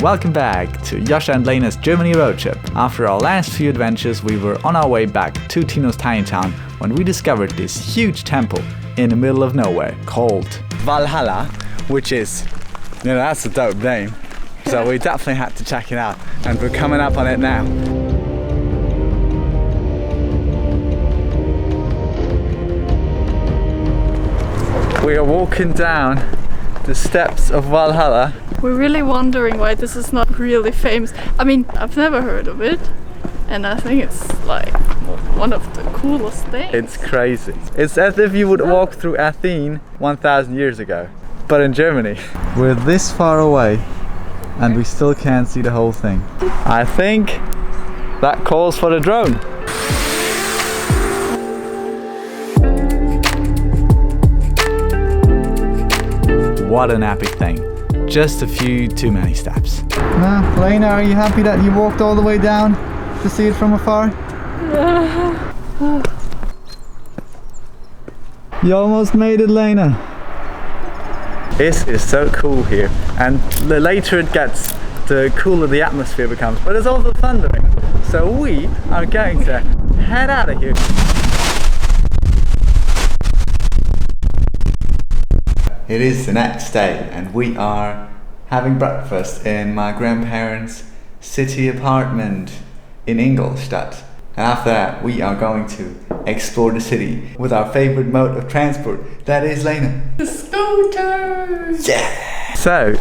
Welcome back to Joscha and Lenas Germany road trip. After our last few adventures, we were on our way back to Tinos tiny town when we discovered this huge temple in the middle of nowhere called Walhalla, which is, that's a dope name. So we definitely had to check it out, and we're coming up on it now. We are walking down the steps of Walhalla. We're really wondering why this is not really famous. I mean, I've never heard of it, and I think it's like one of the coolest things. It's crazy. It's as if you would walk through Athens 1,000 years ago, but in Germany. We're this far away, and we still can't see the whole thing. I think that calls for the drone. What an epic thing. Just a few too many steps. Lena, are you happy that you walked all the way down to see it from afar? You almost made it, Lena. This is so cool here, and the later it gets, the cooler the atmosphere becomes, but it's also thundering. So we are going to head out of here. It is the next day and we are having breakfast in my grandparents' city apartment in Ingolstadt. And after that we are going to explore the city with our favorite mode of transport, that is Lena. The scooters! Yeah! So,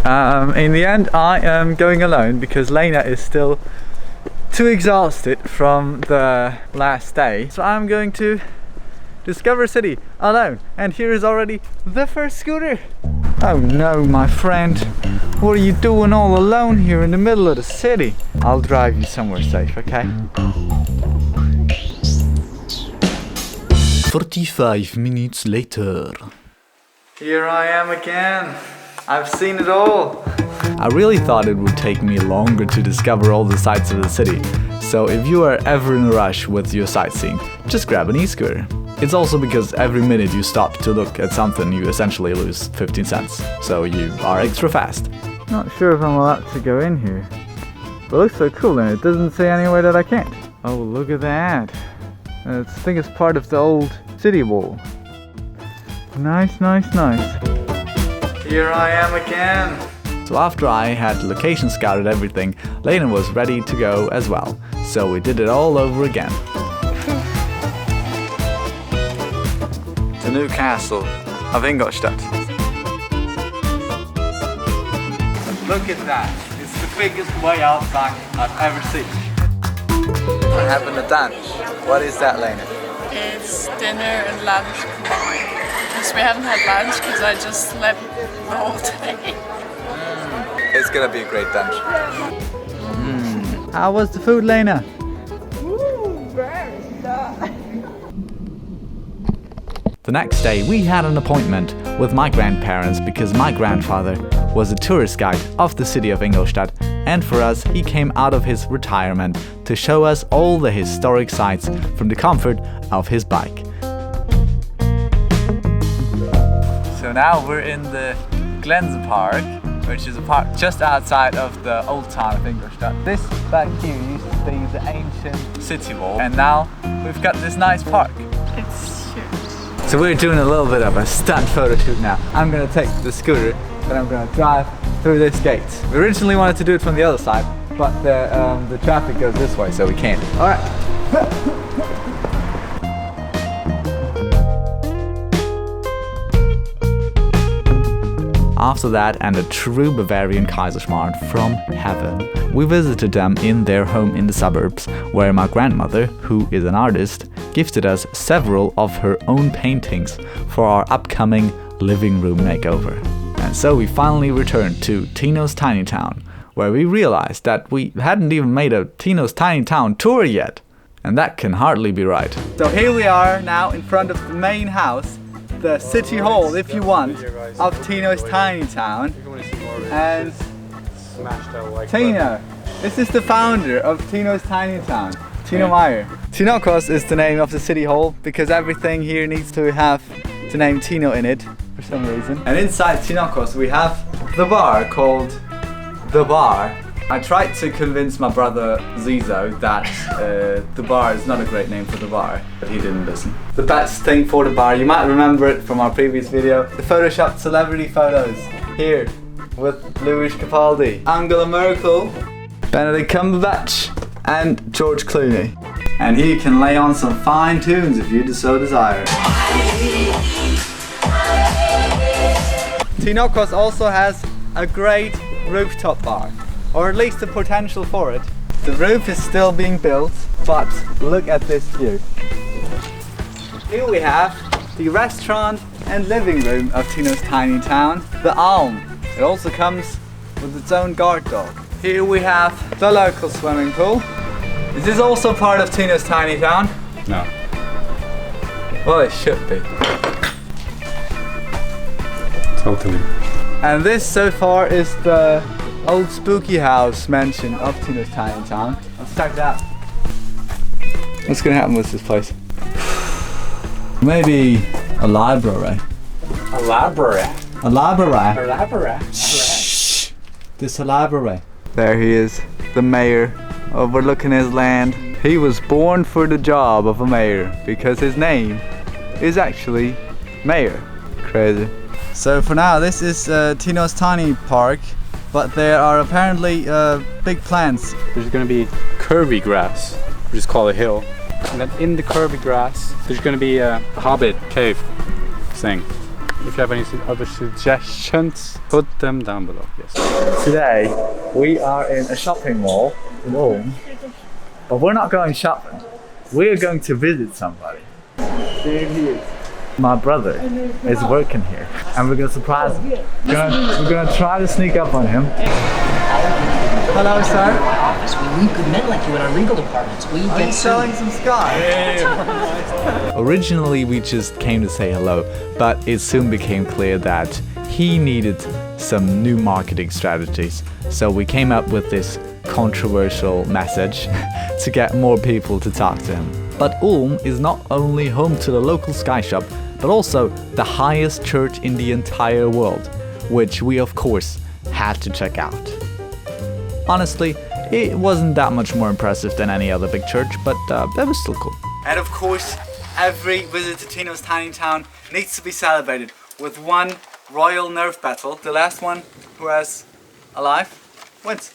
in the end I am going alone because Lena is still too exhausted from the last day. So I'm going to discover a city alone, and here is already the first scooter. Oh no, my friend, what are you doing all alone here in the middle of the city? I'll drive you somewhere safe, okay? 45 minutes later. Here I am again. I've seen it all. I really thought it would take me longer to discover all the sights of the city. So if you are ever in a rush with your sightseeing, just grab an e-scooter. It's also because every minute you stop to look at something, you essentially lose 15 cents. So you are extra fast. Not sure if I'm allowed to go in here. But it looks so cool, and it doesn't say anywhere that I can't. Oh, look at that. I think it's part of the old city wall. Nice, nice, nice. Here I am again. So after I had location scouted everything, Lena was ready to go as well. So we did it all over again. The new castle of Ingolstadt. Look at that. It's the biggest way outside I've ever seen. We're having a lunch. What is that, Lena? It's dinner and lunch combined. Because we haven't had lunch because I just slept the whole day. It's gonna be a great lunch. How was the food, Lena? The next day we had an appointment with my grandparents because my grandfather was a tourist guide of the city of Ingolstadt, and for us he came out of his retirement to show us all the historic sights from the comfort of his bike. So now we're in the Glense Park, which is a park just outside of the old town of Ingolstadt. This back here used to be the ancient city wall, and now we've got this nice park. It's huge. So we're doing a little bit of a stunt photo shoot now. I'm gonna take the scooter, but I'm gonna drive through this gate. We originally wanted to do it from the other side, but the traffic goes this way, so we can't. All right. After that, and a true Bavarian Kaiserschmarrn from heaven, we visited them in their home in the suburbs, where my grandmother, who is an artist, gifted us several of her own paintings for our upcoming living room makeover. And so we finally returned to Tinos tiny town, where we realized that we hadn't even made a Tinos tiny town tour yet. And that can hardly be right. So here we are now in front of the main house, the city hall, if you want, of Tinos tiny town. And Tino, this is the founder of Tinos tiny town, Tino Meyer. Tinokos is the name of the city hall because everything here needs to have the name Tino in it for some reason. And inside Tinokos we have the bar called The Bar, I tried to convince my brother Zizo that the bar is not a great name for the bar, but he didn't listen. The best thing for the bar, you might remember it from our previous video, the Photoshopped celebrity photos. Here, with Louis Capaldi, Angela Merkel, Benedict Cumberbatch, and George Clooney. And here you can lay on some fine tunes if you so desire. Tinos also has a great rooftop bar, or at least the potential for it. The roof is still being built, but look at this view. Here we have the restaurant and living room of Tinos tiny town, the Alm. It also comes with its own guard dog. Here we have the local swimming pool. Is this also part of Tinos tiny town? No. Well, it should be. Totally. And this so far is the old spooky house mansion of Tinos tiny town. Let's check it out. What's gonna happen with this place? Maybe a library. A library. A library. A library. Shh. This a library. There he is, the mayor, overlooking his land. He was born for the job of a mayor because his name is actually Mayor. Crazy. So for now, this is Tinos Tiny Park, but there are apparently big plans. There's gonna be curvy grass, which is called a hill. And then in the curvy grass, there's gonna be a hobbit cave thing. If you have any other suggestions, put them down below. Yes. Today, we are in a shopping mall in Ulm, but we're not going shopping. We're going to visit somebody. There he is. My brother is working here, and we're gonna surprise him. We're gonna try to sneak up on him. Hello, sir. My office. We need good men like you in our legal departments. We Are you selling some sky? Originally, we just came to say hello, but it soon became clear that he needed some new marketing strategies. So we came up with this controversial message to get more people to talk to him. But Ulm is not only home to the local sky shop, but also the highest church in the entire world, which we of course had to check out. Honestly, it wasn't that much more impressive than any other big church, but that was still cool. And of course, every visit to Tinos tiny town needs to be celebrated with one royal Nerf Battle. The last one who has a life wins.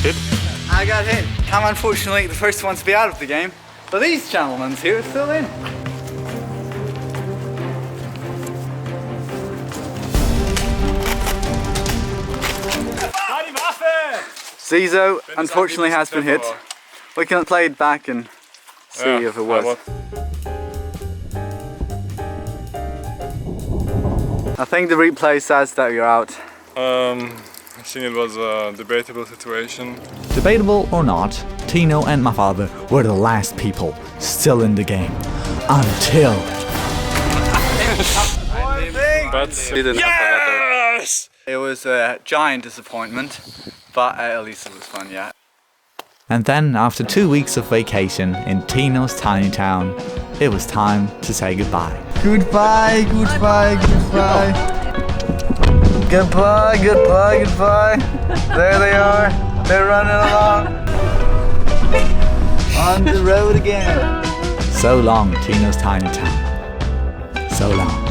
Hit? I got hit. I'm unfortunately the first one to be out of the game, but these gentlemen here are still in. Zizo unfortunately has been hit. We can play it back and see if it was. I think the replay says that you're out. I think it was a debatable situation. Debatable or not, Tino and my father were the last people still in the game. Until... But yes! It was a giant disappointment, but at least it was fun, yeah. And then, after 2 weeks of vacation in Tinos tiny town, it was time to say goodbye. Goodbye, goodbye, goodbye. Goodbye, goodbye, goodbye. There they are. They're running along. On the road again. So long, Tinos tiny town. So long.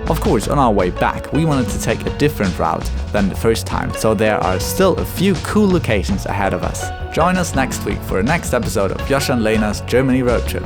Of course, on our way back, we wanted to take a different route than the first time, so there are still a few cool locations ahead of us. Join us next week for the next episode of Joscha and Lenas Germany Road Trip.